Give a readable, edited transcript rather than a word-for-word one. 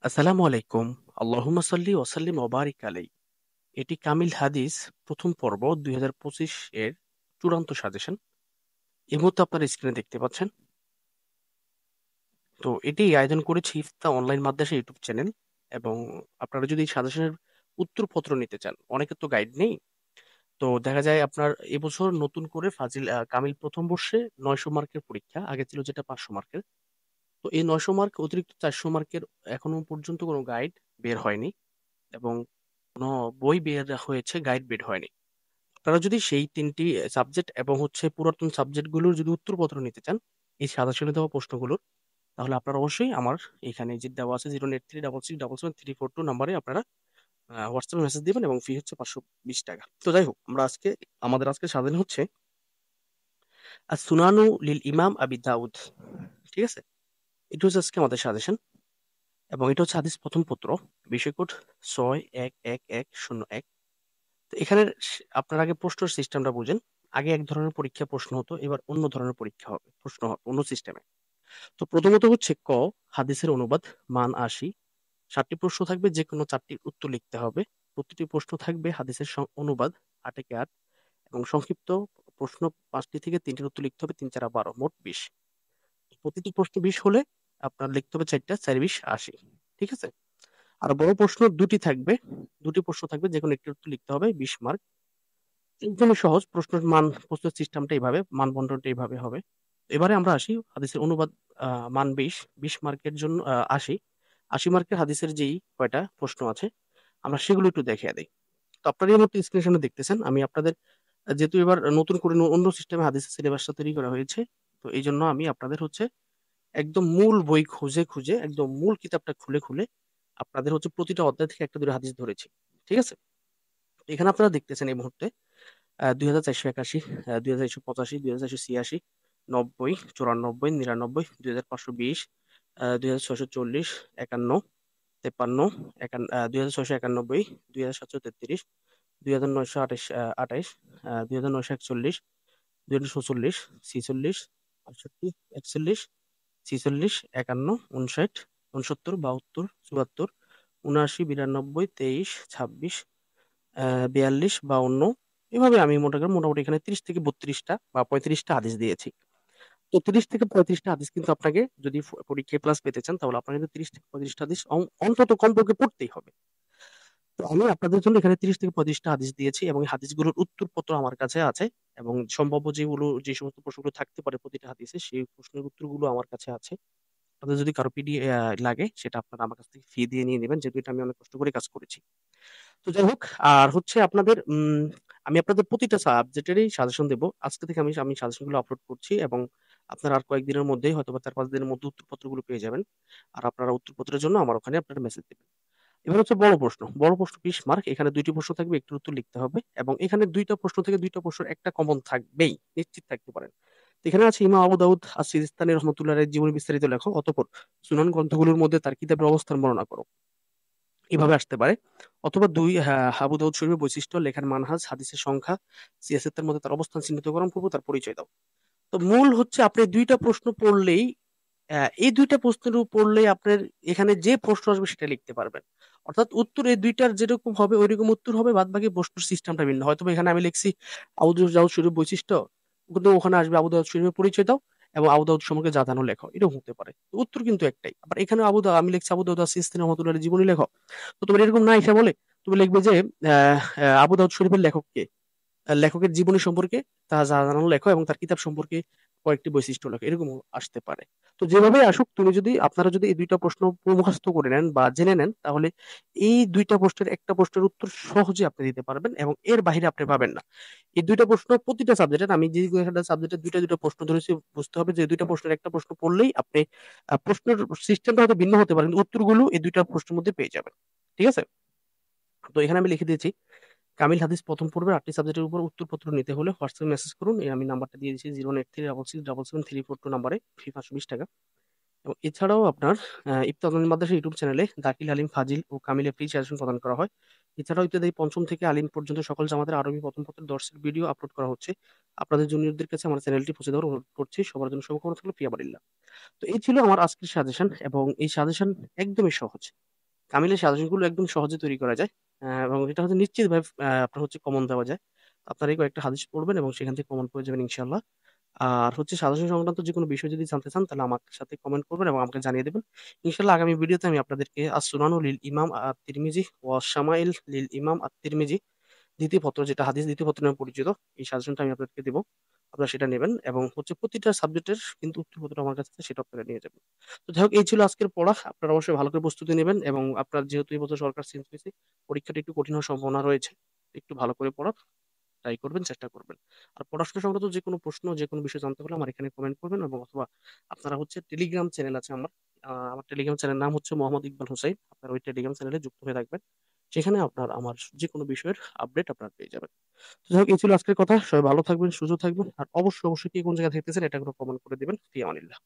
আসসালামু আলাইকুম। আল্লাহুম্মা সাল্লি ওয়া সাল্লিম ওয়া বারিক আলাই। এটি কামিল হাদিস প্রথম পর্ব 2025 এর চূড়ান্ত সাজেশন। এই মুহূর্তে আপনারা স্ক্রিনে দেখতে পাচ্ছেন। তো এটি আয়োজন করেছি ইফতা অনলাইন মাদ্রাসা ইউটিউব চ্যানেল। এবং আপনারা যদি এই সাজেশনের উত্তরপত্র নিতে চান, অনেকের তো গাইড নেই। তো দেখা যায় আপনার এবছর নতুন করে কামিল প্রথম বর্ষে 900 মার্কের পরীক্ষা, আগে ছিল যেটা 500 মার্কের। তো এই 900 মার্ক অতিরিক্ত 400 মার্কের এখনো পর্যন্ত কোনো গাইড বের হয়নি, এবং কোনো বই বের হয়েছে, গাইড বের হয়নি। আপনারা যদি সেই তিনটি সাবজেক্ট এবং পুরাতন সাবজেক্টগুলোর যদি উত্তরপত্র নিতে চান এই সাজেশনে দেওয়া প্রশ্নগুলোর, তাহলে আপনারা অবশ্যই আমার এখানে যে দেওয়া আছে 08366777342 নাম্বারে আপনারা হোয়াটসঅ্যাপে মেসেজ দিবেন, এবং ফি হচ্ছে 520 টাকা। তো যাই হোক, আমাদের আজকে সাজানো হচ্ছে আর সুনানু লিল ইমাম আবি দাউদ। ঠিক আছে, এটা হচ্ছে আজকে আমাদের সাজেশন, এবং এটা হচ্ছে হাদিস প্রথম পত্র, বিষয় কোড 6111101। তো এখানে আপনার আগে প্রশ্নের সিস্টেমটা বুঝেন। আগে এক ধরনের পরীক্ষা প্রশ্ন হতো, এবার অন্য ধরনের পরীক্ষা হবে, প্রশ্ন হবে অন্য সিস্টেমে। তো প্রথমত হচ্ছে ক, হাদিসের অনুবাদ, মান 80। 7টি প্রশ্ন থাকবে, যে কোনো 4টির উত্তর লিখতে হবে। প্রতিটি প্রশ্ন থাকবে হাদিসের অনুবাদ, 8 একে 8, এবং সংক্ষিপ্ত প্রশ্ন 5টি থেকে 3টির উত্তর লিখতে হবে, 3 4 12, মোট 20। প্রতিটি প্রশ্ন 20 হলে আপনার লিখতে হবে 4টা, 4 20 80। ঠিক আছে। আর বড় প্রশ্ন দুটি থাকবে, দুটি প্রশ্ন থাকবে, যে কোনো একটির উত্তর লিখতে হবে, 20 মার্ক। একদমই সহজ প্রশ্নের মান, প্রশ্নের সিস্টেমটা এইভাবে, মান বন্টনটা এইভাবে হবে। এবারে আমরা আসি হাদিসের অনুবাদ, মান 20, 20 মার্কের জন্য 80, 80 মার্কের হাদিসের যেই কয়টা প্রশ্ন আছে আমরা সেগুলো একটু দেখিয়ে দিই। তো আপনারা এই মুহূর্তে স্ক্রিনের সামনে দেখতেছেন, আমি আপনাদের যেহেতু এবার নতুন করে অন্য সিস্টেমে হাদিসের সিলেবাসটা তৈরি করা হয়েছে, তো এই জন্য আমি আপনাদের একদম মূল বই খুঁজে খুঁজে, একদম মূল কিতাবটা খুলে খুলে আপনাদের প্রতিটা অধ্যায় থেকে একটা দুটো হাদিস ধরেছি। ঠিক আছে। এখানে আপনারা দেখতেছেন এই মুহূর্তে 2481, 2485, 2486, 90, 94, 99, 2520, 2640, 51, 53, 2691, 2733, 2928, 2941, 2046, 46, 68, 41, 46, 51, 59, 69, 72, 74, 79, 92, 23, 26, 42, 52। এভাবে আমি মোটামুটি এখানে 30 থেকে 32টা বা 35টা হাদিস দিয়েছি। তো 30 থেকে 35টা হাদিস কিন্তু আপনাকে, যদি পরীক্ষায় প্লাস পেতে চান, তাহলে আপনাকে কিন্তু 30 থেকে 35টা হাদিস অন্তত কমপক্ষে পড়তেই হবে। তো আমি আপনাদের জন্য এখানে 30 থেকে 35টা হাদিস দিয়েছি, এবং এই হাদিসগুলোর উত্তরপত্র আমার কাছে আছে, এবং সম্ভাব্য যে সমস্ত প্রশ্নগুলো থাকতে পারে প্রতিটা হাদিসে, সেই প্রশ্নের উত্তরগুলো আমার কাছে আছে। আপনাদের যদি কারো লাগে, সেটা আপনারা আমার কাছ থেকে ফি দিয়ে নিয়ে নেবেন, যেহেতু এটা আমি অনেক কষ্ট করে কাজ করেছি। তো যাই হোক, আর আপনাদের আমি আপনাদের প্রতিটা সাবজেক্টেরই সাজেশন দেবো আজকে থেকে। আমি আমি সাজেশনগুলো আপলোড করছি, এবং আপনারা আর কয়েকদিনের মধ্যেই, হয়তো বা 4-5 দিনের মধ্যে উত্তরপত্রগুলো পেয়ে যাবেন। আর আপনারা উত্তরপত্রের জন্য আমার ওখানে আপনারা মেসেজ দেবেন। এবার হচ্ছে বড় প্রশ্ন। বড় প্রশ্ন 20 মার্ক, এখানে 2টি প্রশ্ন থাকবে, একটির উত্তর লিখতে হবে, এবং এখানে 2টা প্রশ্ন থেকে 2টা প্রশ্নের একটা কমন থাকবেই, নিশ্চিত থাকতে পারেন। তো এখানে আছে ইমাম আবু দাউদ আস-সিজিস্তানি রহমাতুল্লাহ আলাইহির জীবনী বিস্তারিত লেখো, অতঃপর সুনান গ্রন্থগুলোর মধ্যে তার কিতাবের অবস্থান বর্ণনা করো। এভাবে আসতে পারে। অথবা 2, আবু দাউদ শরীফের বৈশিষ্ট্য, লেখার মানহাজ, হাদিসের সংখ্যা, সিয়াসেতের মধ্যে তার অবস্থান চিহ্নিতকরণ পূর্ব তার পরিচয় দাও। তো মূল হচ্ছে আপনি 2টা প্রশ্ন পড়লেই, এই 2টা প্রশ্নের উপর পড়লেই আপনার এখানে যে প্রশ্ন আসবে সেটা লিখতে পারবেন। অর্থাৎ উত্তর এই 2টার যেরকম হবে ওইরকম উত্তর হবে, বাদ বাকি প্রশ্নের সিস্টেমটা ভিন্ন। হয়তো এখানে আমি লিখছি আবু দাউদ শরীফের বৈশিষ্ট্য, কিন্তু ওখানে আসবে আবু দাউদ শরীফের পরিচয় দাও এবং আবু দাউদ সম্পর্কে যা জানো লেখো, এরকম হতে পারে। উত্তর কিন্তু একটাই। আবার এখানে আমি লিখছি আবু দাউদ আস-সিজিস্তানি রহমাতুল্লাহ আলাইহির জীবনী লেখো। তো তোমার এরকম না এসে বলে, তুমি লিখবে যে আবু দাউদ শরীফের লেখক কে, লেখকের জীবনী সম্পর্কে তা জানানো লেখো, এবং তার কিতাব সম্পর্কে কয়েকটি বৈশিষ্ট্য লেখো, এরকম আসতে পারে। তো যেভাবে আসুক, আপনারা যদি এই 2টা প্রশ্ন মুখস্থ করে নেন বা জেনে নেন, তাহলে এই 2টা প্রশ্নের একটা প্রশ্নের উত্তর সহজে আপনি দিতে পারবেন, এবং এর বাইরে আপনি পাবেন না। এই 2টা প্রশ্ন প্রতিটা সাবজেক্টের, আমি যে সাবজেক্টের 2টা প্রশ্ন ধরেছি, বুঝতে হবে যে 2টা প্রশ্নের একটা প্রশ্ন পড়লেই আপনি প্রশ্নের সিস্টেমটা হয়তো ভিন্ন হতে পারে, কিন্তু উত্তরগুলো এই 2টা প্রশ্নের মধ্যে পেয়ে যাবেন। ঠিক আছে। তো এখানে আমি লিখে দিয়েছি কামিল হাদিস প্রথম পর্বের 8টি সাবজেক্টের উপর উত্তরপত্র নিতে হলে হোয়াটসঅ্যাপে মেসেজ করুন। এই আমি নাম্বারটা দিয়ে দিয়েছি 08366777342 নাম্বারে, ফি 520 টাকা। এবং এছাড়াও আপনার ইফতা আলিম মাদ্রাসা ইউটিউব চ্যানেলে দাখিল, আলিম, ফাজিল ও কামিলে ফ্রি সাজেশন প্রদান করা হয়। এছাড়াও ইত্যাদি পঞ্চম থেকে আলিম পর্যন্ত সকল জামাতের আরবি প্রথম পত্রের দর্শের ভিডিও আপলোড করা হচ্ছে। আপনাদের জুনিয়রদের কাছে আমার চ্যানেলটি পৌঁছে দেওয়ার অনুরোধ করছি। সবার জন্য শুভকামনা থাকলো, ফি আমানিল্লাহ। তো এই ছিল আমার আজকের সাজেশন, এবং এই সাজেশন একদমই সহজ। কামিলের সাজেশনগুলো একদম সহজে তৈরি করা যায়। এবং এটা হচ্ছে নিশ্চিতভাবে আপনার হচ্ছে কমন দেওয়া যায়। আপনারা এই কয়েকটা হাদিস পড়বেন এবং সেখান থেকে কমন পেয়ে যাবেন ইনশাআল্লাহ। আর হচ্ছে সাজেশন সংক্রান্ত যেকোনো বিষয় যদি জানতে চান তাহলে আমার সাথে কমেন্ট করবেন এবং আমাকে জানিয়ে দেবেন। ইনশাআল্লাহ আগামী ভিডিওতে আমি আপনাদেরকে আস-সুনানু লিল ইমাম আত-তিরমিজি ওয়া শামাইল লিল ইমাম আত-তিরমিজি, দ্বিতীয় পত্র, যেটা হাদিস দ্বিতীয় পত্র নামে পরিচিত, এই সাজেশনটা আমি আপনাদেরকে দেব। আপনারা সেটা নেবেন এবং হচ্ছে প্রতিটা সাবজেক্টের কিন্তু উত্তরপত্র আমার কাছে আছে, সেটা আপনারা নিয়ে যাবেন। তো যাই হোক, এই ছিল আজকের পড়া। আপনারা অবশ্যই ভালো করে প্রস্তুতি নেবেন এবং আপনার যেহেতু এই বছর সরকার চেঞ্জ হয়েছে, পরীক্ষাটা একটু কঠিন হওয়ার সম্ভাবনা রয়েছে। একটু ভালো করে পড়ার ট্রাই করবেন, চেষ্টা করবেন। আর পড়াশোনা সংক্রান্ত যেকোনো প্রশ্ন, যেকোনো বিষয় জানতে হলে আমার এখানে কমেন্ট করবেন এবং অথবা আপনারা হচ্ছে টেলিগ্রাম চ্যানেল আছে আমার। আমার টেলিগ্রাম চ্যানেলের নাম হচ্ছে মোহাম্মদ ইকবাল হোসাইন। আপনারা ওই টেলিগ্রাম চ্যানেলে যুক্ত হয়ে থাকবেন। সেখানে আপনার আমার যেকোনো বিষয়ের আপডেট আপনারা পেয়ে যাবেন। তো যাই হোক, এই ছিল আজকের কথা। সবাই ভালো থাকবেন, সুস্থ থাকবেন। আর অবশ্যই কে কোন জায়গায় থাকতেছেন এটা কোনো কমেন্ট করে দিবেন। ফি আমানিল্লাহ।